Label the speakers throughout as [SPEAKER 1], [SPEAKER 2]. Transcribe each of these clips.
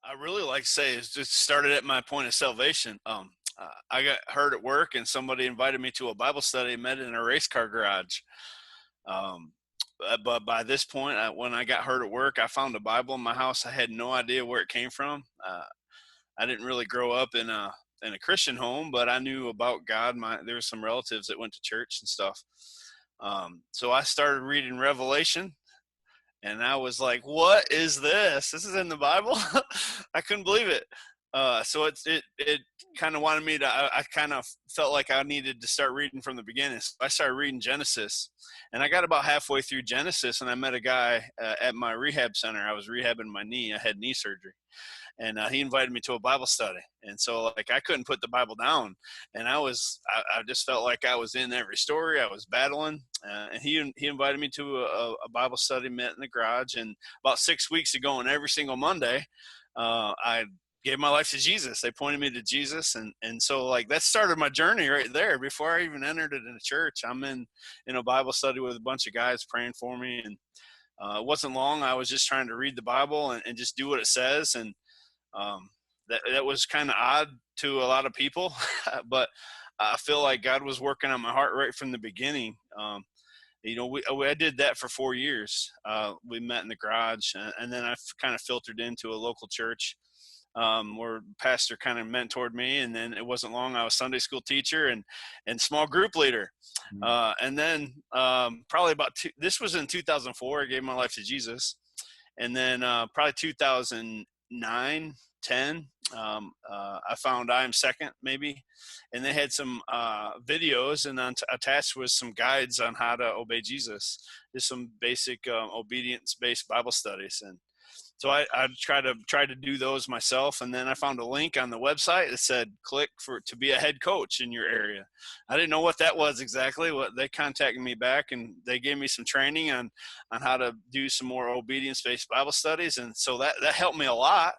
[SPEAKER 1] I really like to say is just started at my point of salvation. I got hurt at work, and somebody invited me to a Bible study. Met in a race car garage. Um, but by this point, when I got hurt at work, I found a Bible in my house. I had no idea where it came from. I didn't really grow up in a Christian home, but I knew about God. There were some relatives that went to church and stuff. So I started reading Revelation, and I was like, "What is this? This is in the Bible." I couldn't believe it. So it kind of wanted me to. I kind of felt like I needed to start reading from the beginning. So I started reading Genesis, and I got about halfway through Genesis, and I met a guy at my rehab center. I was rehabbing my knee. I had knee surgery, and he invited me to a Bible study. And so, like, I couldn't put the Bible down, and I just felt like I was in every story. I was battling, and he invited me to a Bible study, met in the garage, and about 6 weeks ago, and every single Monday, I gave my life to Jesus. They pointed me to Jesus, and so, like, that started my journey right there. Before I even entered it in a church, I'm in a Bible study with a bunch of guys praying for me, and it wasn't long. I was just trying to read the Bible and just do what it says, and um, that was kind of odd to a lot of people, but I feel like God was working on my heart right from the beginning. I did that for 4 years. We met in the garage, and then I kind of filtered into a local church where pastor kind of mentored me, and then it wasn't long. I was Sunday school teacher and small group leader, and then probably this was in 2004. I gave my life to Jesus, and then probably 2009, 10, I found I Am Second, maybe, and they had some videos, and attached was some guides on how to obey Jesus. Just some basic obedience-based Bible studies, and so I tried to do those myself, and then I found a link on the website that said click to be a head coach in your area. I didn't know what that was exactly. What they contacted me back, and they gave me some training on how to do some more obedience-based Bible studies, and so that helped me a lot.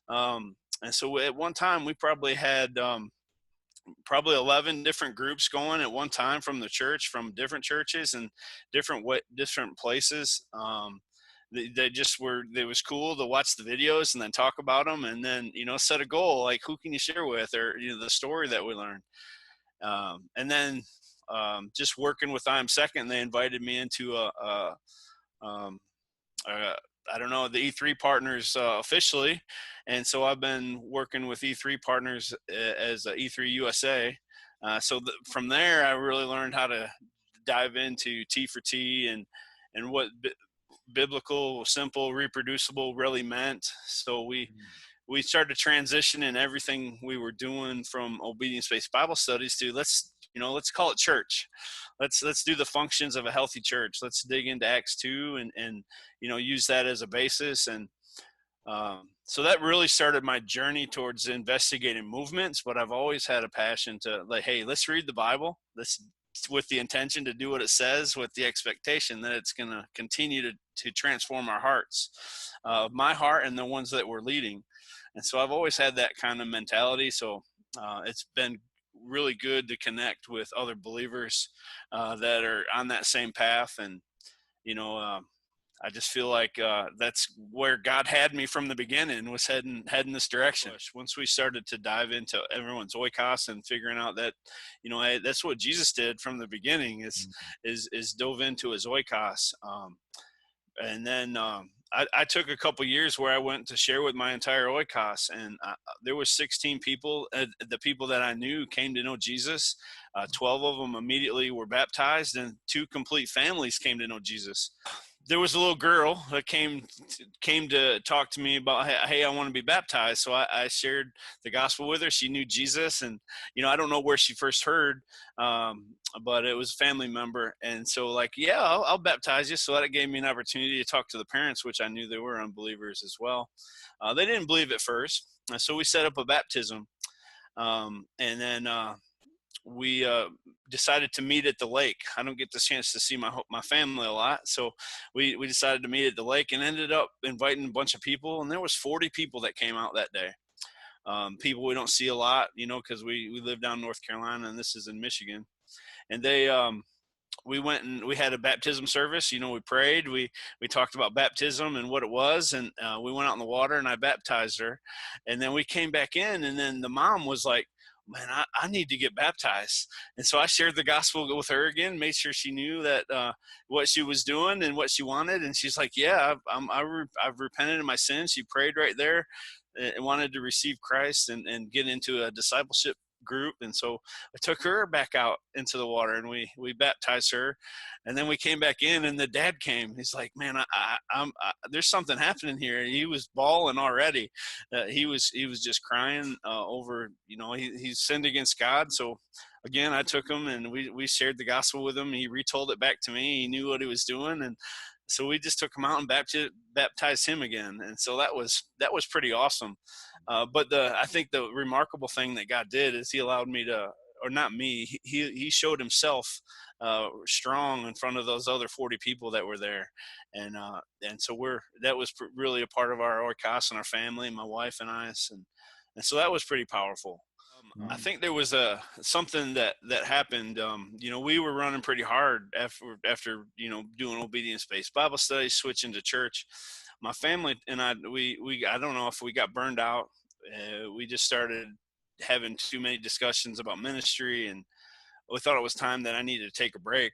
[SPEAKER 1] And so at one time we probably had probably 11 different groups going at one time from the church, from different churches and different places. They just were, it was cool to watch the videos and then talk about them, and then, set a goal, like who can you share with, or, the story that we learned. And then just working with I Am Second, they invited me into um, I don't know, the E3 partners officially. And so I've been working with E3 partners as E3 USA. From there, I really learned how to dive into T for T and what biblical, simple, reproducible really meant. So we started transitioning everything we were doing from obedience-based Bible studies to let's call it church. Let's do the functions of a healthy church. Let's dig into Acts 2 and use that as a basis. And so that really started my journey towards investigating movements. But I've always had a passion to, like, hey, let's read the Bible. With the intention to do what it says, with the expectation that it's going to continue to transform our hearts, my heart and the ones that we're leading. And so I've always had that kind of mentality. So it's been really good to connect with other believers that are on that same path. And, I just feel like that's where God had me from the beginning, was heading this direction. Once we started to dive into everyone's oikos and figuring out that, hey, that's what Jesus did from the beginning, is dove into his oikos. And then I took a couple years where I went to share with my entire oikos, and there was 16 people. The people that I knew came to know Jesus. 12 of them immediately were baptized, and 2 complete families came to know Jesus. There was a little girl that came to talk to me about, hey, I want to be baptized. So I shared the gospel with her. She knew Jesus, and I don't know where she first heard, but it was a family member. And so, like, yeah, I'll baptize you. So that gave me an opportunity to talk to the parents, which I knew they were unbelievers as well. They didn't believe at first, so we set up a baptism, and then we decided to meet at the lake. I don't get the chance to see my family a lot, so we decided to meet at the lake, and ended up inviting a bunch of people. And there was 40 people that came out that day. People we don't see a lot, because we live down in North Carolina, and this is in Michigan. And they we went and we had a baptism service. We prayed, we talked about baptism and what it was, and we went out in the water and I baptized her. And then we came back in, and then the mom was like, man, I need to get baptized. And so I shared the gospel with her again, made sure she knew that what she was doing and what she wanted. And she's like, yeah, I've repented of my sins. She prayed right there and wanted to receive Christ and get into a discipleship group. And so I took her back out into the water and we baptized her. And then we came back in, and the dad came. He's like, man, there's something happening here. And he was bawling already. He was just crying over, he sinned against God. So again, I took him and we shared the gospel with him. He retold it back to me. He knew what he was doing. And so we just took him out and baptized him again. And so that was pretty awesome. But I think the remarkable thing that God did is he allowed me to, or not me, he showed himself strong in front of those other 40 people that were there. And so that was really a part of our oikos and our family, my wife and I. And so that was pretty powerful. I think there was something that happened. We were running pretty hard after doing obedience-based Bible studies, switching to church. My family and I don't know if we got burned out. We just started having too many discussions about ministry, and we thought it was time that I needed to take a break.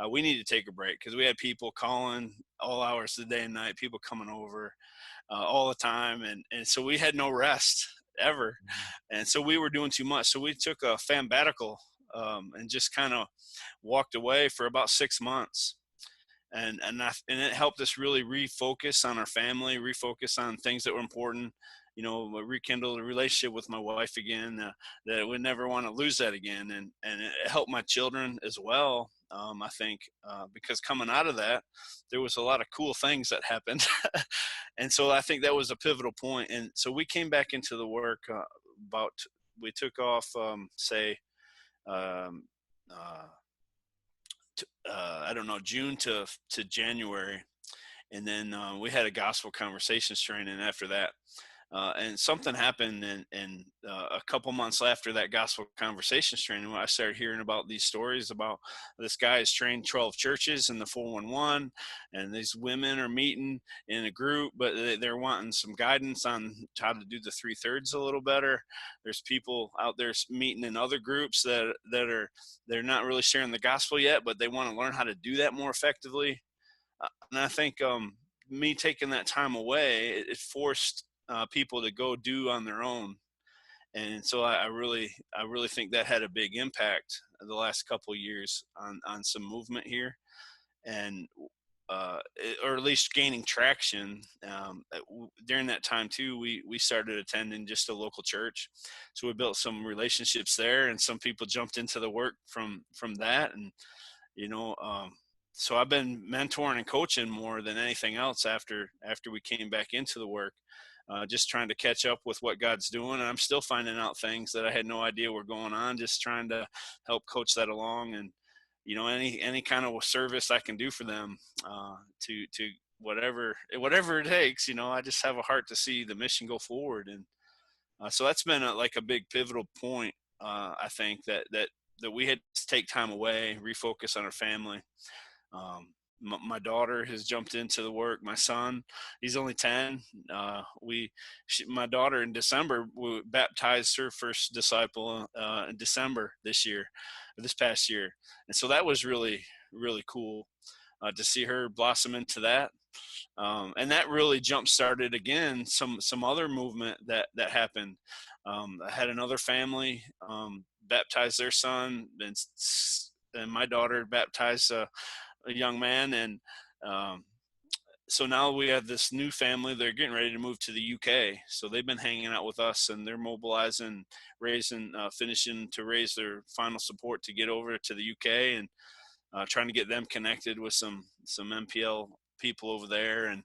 [SPEAKER 1] We needed to take a break because we had people calling all hours of the day and night, people coming over all the time, and so we had no rest ever. And so we were doing too much. So we took a fambatical and just kind of walked away for about 6 months. And it helped us really refocus on our family, refocus on things that were important, rekindle a relationship with my wife again, that we never want to lose that again. And it helped my children as well. I think, because coming out of that, there was a lot of cool things that happened. And so I think that was a pivotal point. And so we came back into the work we took off, I don't know, June to January. And then we had a gospel conversations training after that. And something happened, and a couple months after that gospel conversations training, I started hearing about these stories about this guy has trained 12 churches in the 411, and these women are meeting in a group, but they're wanting some guidance on how to do the 3/3 a little better. There's people out there meeting in other groups they're not really sharing the gospel yet, but they want to learn how to do that more effectively. And I think me taking that time away, it forced people to go do on their own. And so I really think that had a big impact the last couple of years on some movement here, and or at least gaining traction. During that time too, we started attending just a local church, so we built some relationships there, and some people jumped into the work from that. And so I've been mentoring and coaching more than anything else after we came back into the work. Just trying to catch up with what God's doing. And I'm still finding out things that I had no idea were going on, just trying to help coach that along. And, any kind of service I can do for them, to whatever it takes, I just have a heart to see the mission go forward. And so that's been like a big pivotal point. I think that we had to take time away, refocus on our family. My daughter has jumped into the work. My son, he's only 10. My daughter in December, we baptized her first disciple in December this past year. And so that was really, really cool to see her blossom into that. And that really jump started again some other movement that happened. I had another family baptize their son, and my daughter baptized a young man. And so now we have this new family. They're getting ready to move to the UK. So they've been hanging out with us, and they're mobilizing, finishing to raise their final support to get over to the UK, and trying to get them connected with some MPL people over there. And,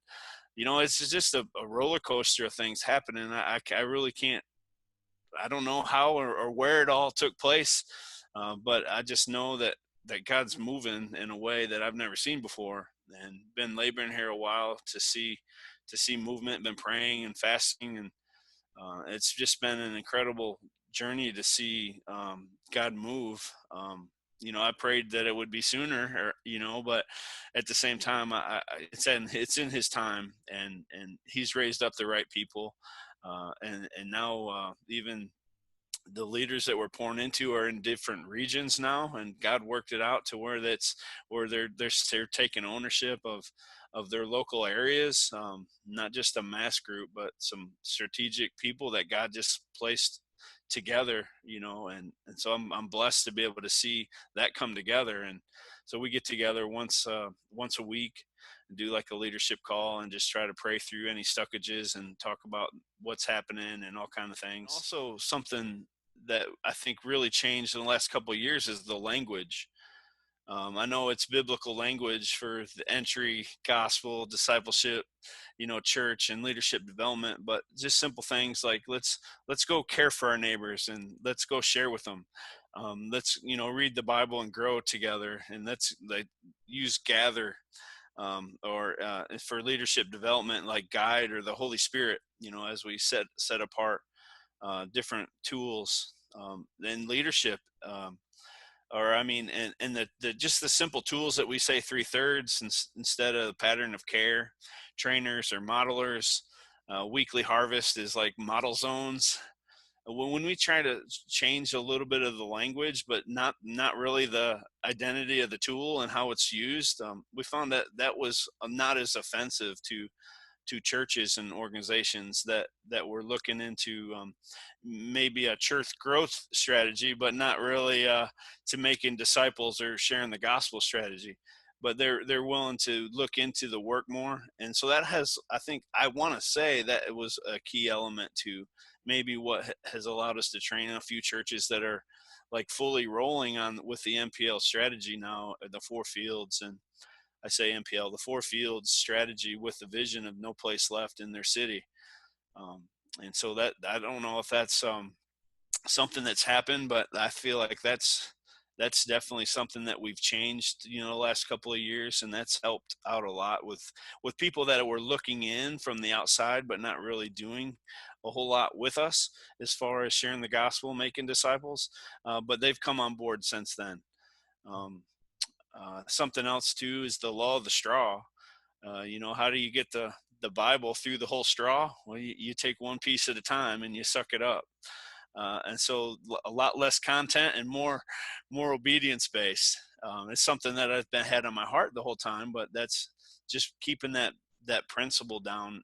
[SPEAKER 1] it's just a roller coaster of things happening. I really can't, I don't know how or where it all took place. But I just know that God's moving in a way that I've never seen before, and been laboring here a while to see movement, been praying and fasting. And it's just been an incredible journey to see God move. I prayed that it would be sooner, but at the same time, it's in his time, and he's raised up the right people, and now even the leaders that we're pouring into are in different regions now, and God worked it out to where they're taking ownership of their local areas, not just a mass group, but some strategic people that God just placed together, and so I'm blessed to be able to see that come together. And so we get together once a week and do like a leadership call and just try to pray through any stuckages and talk about what's happening and all kind of things. Also, something that I think really changed in the last couple of years is the language. I know it's biblical language for the entry, gospel, discipleship, church and leadership development, but just simple things like let's go care for our neighbors and let's go share with them. Let's read the Bible and grow together, and let's like use gather, or for leadership development like guide or the Holy Spirit. As we set apart different tools in leadership. Or I mean, and the just the simple tools that we say 3/3 instead of pattern of care, trainers or modelers. Weekly harvest is like model zones. When we try to change a little bit of the language, but not really the identity of the tool and how it's used, we found that was not as offensive to churches and organizations that were looking into maybe a church growth strategy, but not really to making disciples or sharing the gospel strategy. But they're willing to look into the work more, and so that has, I think, I want to say that it was a key element to maybe what has allowed us to train a few churches that are like fully rolling on with the NPL strategy now, the 4 fields. And I say NPL, the 4 fields strategy with the vision of no place left in their city. Um, and so that, I don't know if that's something that's happened, but I feel like that's definitely something that we've changed, the last couple of years, and that's helped out a lot with people that were looking in from the outside, but not really doing a whole lot with us as far as sharing the gospel, making disciples. But they've come on board since then. Um, Something else too is the law of the straw. How do you get the Bible through the whole straw? Well, you take one piece at a time and you suck it up. And so a lot less content and more obedience based. It's something that I've been had on my heart the whole time, but that's just keeping that principle down,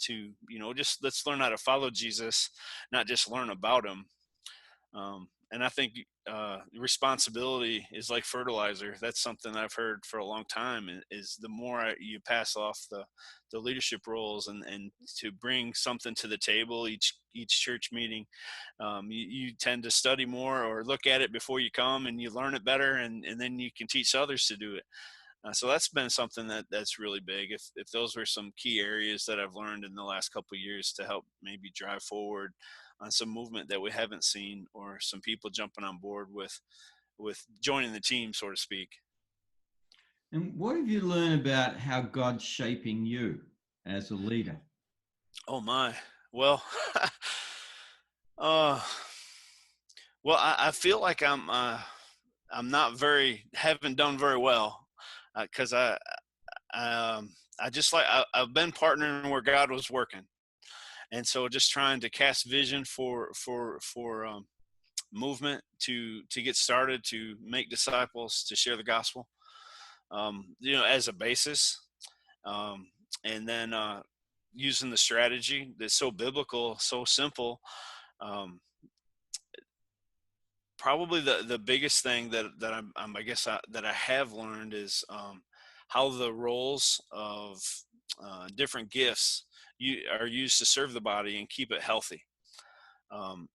[SPEAKER 1] to just let's learn how to follow Jesus, not just learn about him. And I think responsibility is like fertilizer. That's something I've heard for a long time. Is the more you pass off the leadership roles and to bring something to the table each church meeting, you tend to study more or look at it before you come, and you learn it better, and then you can teach others to do it. So that's been something that's really big. If those were some key areas that I've learned in the last couple of years to help maybe drive forward on some movement that we haven't seen, or some people jumping on board with joining the team, so to speak.
[SPEAKER 2] And what have you learned about how God's shaping you as a leader?
[SPEAKER 1] Oh my. Well, uh, well, I feel like I'm not haven't done very well, because I just I've been partnering where God was working, and so just trying to cast vision for movement to get started, to make disciples, to share the gospel, as a basis, um, and then using the strategy that's so biblical, so simple. Um, Probably the biggest thing that I guess that I have learned is how the roles of different gifts are used to serve the body and keep it healthy,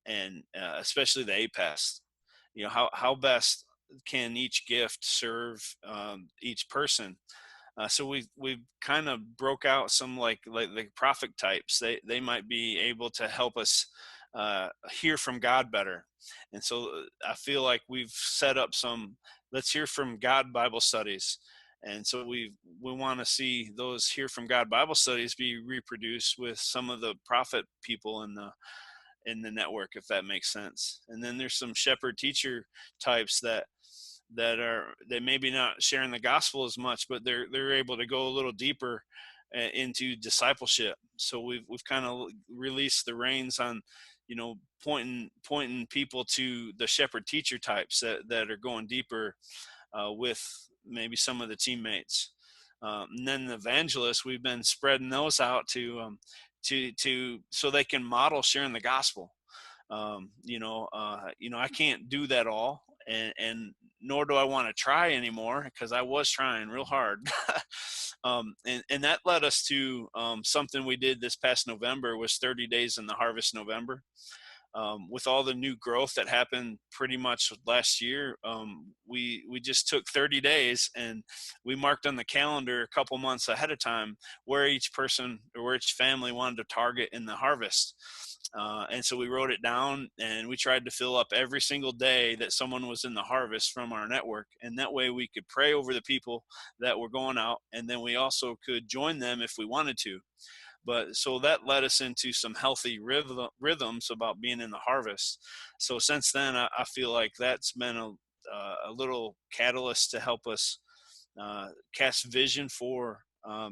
[SPEAKER 1] and especially the APES. How best can each gift serve each person. So we've kind of broke out some like the prophet types. They might be able to help us hear from God better. And so I feel like we've set up some let's hear from God Bible studies. And so we want to see those hear from God Bible studies be reproduced with some of the prophet people in the network, if that makes sense. And then there's some shepherd teacher types that that maybe not sharing the gospel as much, but they're able to go a little deeper into discipleship. So we've kind of released the reins on, pointing people to the shepherd teacher types that are going deeper with maybe some of the teammates. And then the evangelists, we've been spreading those out to so they can model sharing the gospel. I can't do that all, and nor do I want to try anymore, because I was trying real hard. And that led us to something we did this past November, was 30 days in the harvest November. With all the new growth that happened pretty much last year, we just took 30 days and we marked on the calendar a couple months ahead of time where each person or where each family wanted to target in the harvest. And so we wrote it down, and we tried to fill up every single day that someone was in the harvest from our network. And that way we could pray over the people that were going out, and then we also could join them if we wanted to. But so that led us into some healthy rhythms about being in the harvest. So since then, I feel like that's been a little catalyst to help us cast vision for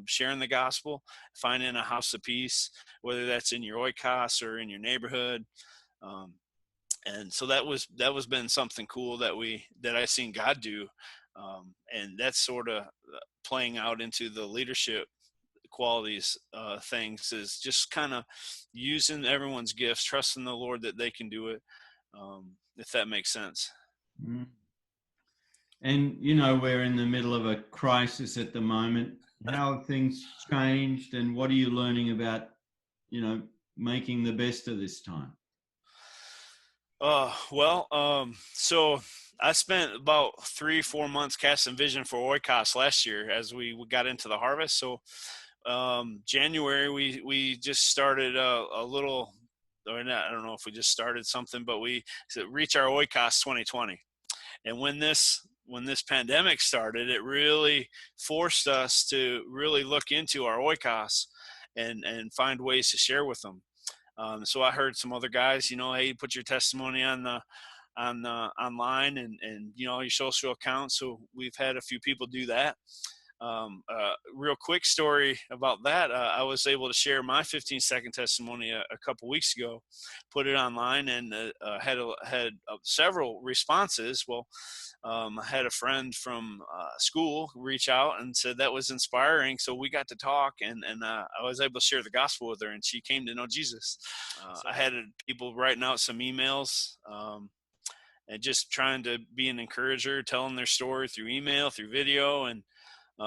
[SPEAKER 1] sharing the gospel, finding a house of peace, whether that's in your oikos or in your neighborhood. Um, and so that was been something cool that I seen God do, and that's sort of playing out into the leadership qualities things, is just kind of using everyone's gifts, trusting the Lord that they can do it, if that makes sense.
[SPEAKER 2] Mm. And, we're in the middle of a crisis at the moment. How have things changed, and what are you learning about, making the best of this time?
[SPEAKER 1] So I spent about 3-4 months casting vision for oikos last year as we got into the harvest. So January we just started a little, or not, I don't know if we just started something, but we reach our oikos 2020. And when this pandemic started, it really forced us to really look into our oikos and find ways to share with them. So I heard some other guys, hey, put your testimony on online and your social accounts. So we've had a few people do that. Real quick story about that. I was able to share my 15-second testimony a couple weeks ago, put it online, and had several responses. Well, I had a friend from school reach out and said that was inspiring. So we got to talk, and I was able to share the gospel with her, and she came to know Jesus. I had people writing out some emails, and just trying to be an encourager, telling their story through email, through video. And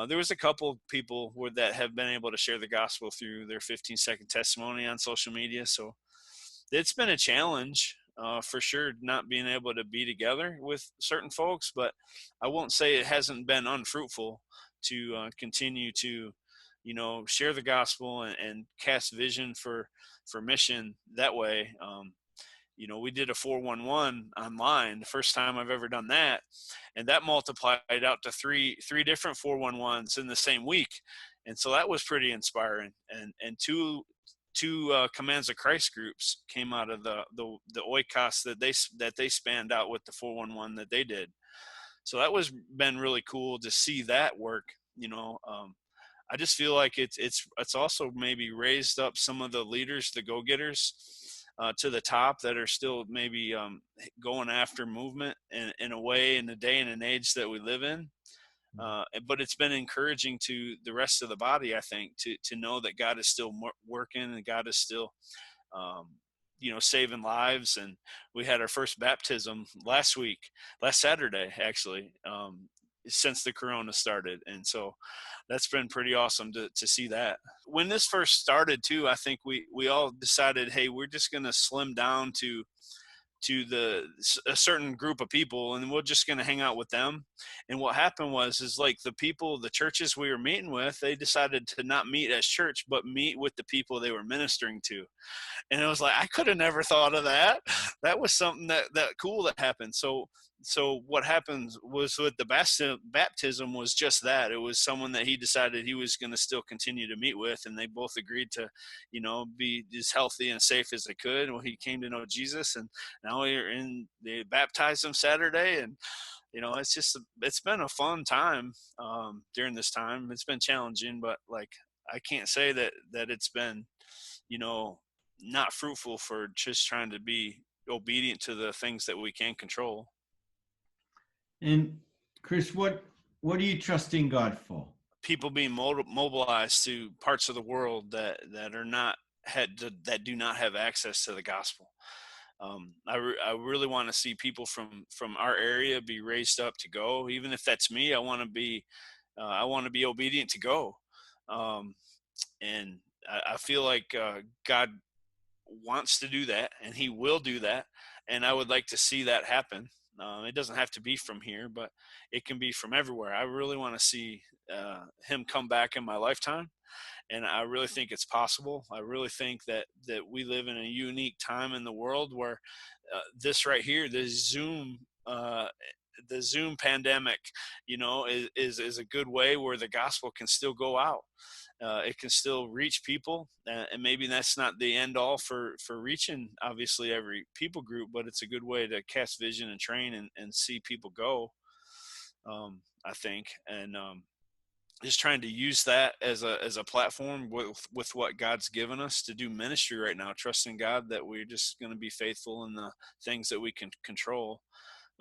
[SPEAKER 1] there was a couple of people that have been able to share the gospel through their 15-second testimony on social media. So it's been a challenge for sure, not being able to be together with certain folks, but I won't say it hasn't been unfruitful to continue to, share the gospel and cast vision for mission that way. We did a 411 online, the first time I've ever done that, and that multiplied out to three different 411s in the same week. And so that was pretty inspiring. And two Commands of Christ groups came out of the oikos that they spanned out with the 411 that they did. So that was been really cool to see that work. I just feel like it's also maybe raised up some of the leaders, the go-getters, to the top, that are still maybe going after movement in a way, in the day and an age that we live in. But it's been encouraging to the rest of the body, I think, to know that God is still working, and God is still, saving lives. And we had our first baptism last Saturday, actually, since the Corona started. And so that's been pretty awesome to see that. When this first started too, I think we all decided, hey, we're just going to slim down to a certain group of people, and we're just going to hang out with them. And what happened is like the churches we were meeting with, they decided to not meet as church, but meet with the people they were ministering to. And it was like, I could have never thought of that. That was something that cool that happened. So what happened was with the baptism was just that. It was someone that he decided he was going to still continue to meet with, and they both agreed to, be as healthy and safe as they could. Well, he came to know Jesus, and now they baptized him Saturday, and it's been a fun time during this time. It's been challenging, but like I can't say that it's been, you know, not fruitful for just trying to be obedient to the things that we can control.
[SPEAKER 2] And Chris, what are you trusting God for?
[SPEAKER 1] People being mobilized to parts of the world that are not that do not have access to the gospel. I really want to see people from our area be raised up to go. Even if that's me, I want to be obedient to go. Um, and I feel like God wants to do that, and He will do that. And I would like to see that happen. It doesn't have to be from here, but it can be from everywhere. I really want to see Him come back in my lifetime, and I really think it's possible. I really think that we live in a unique time in the world where this right here, the Zoom pandemic, is a good way where the gospel can still go out. It can still reach people, and maybe that's not the end all for reaching obviously every people group, but it's a good way to cast vision and train and see people go. I think, and just trying to use that as a platform with what God's given us to do ministry right now, trusting God that we're just going to be faithful in the things that we can control.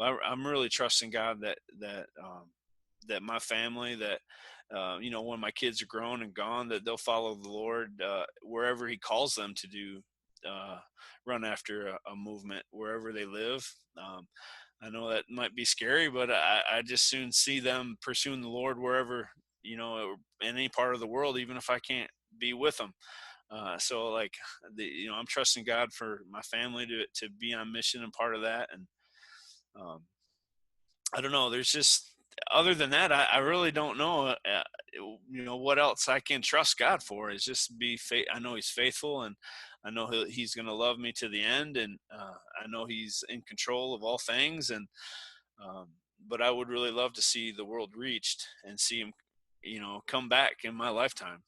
[SPEAKER 1] I'm really trusting God that my family, that when my kids are grown and gone, that they'll follow the Lord wherever He calls them to do, uh, run after a movement wherever they live. I know that might be scary, but I just soon see them pursuing the Lord wherever, in any part of the world, even if I can't be with them. So like I'm trusting God for my family to be on mission and part of that. And um, I don't know. There's just, other than that, I really don't know. What else I can trust God for is just be I know He's faithful, and I know He's going to love me to the end, and I know He's in control of all things. And um, but I would really love to see the world reached and see Him, come back in my lifetime.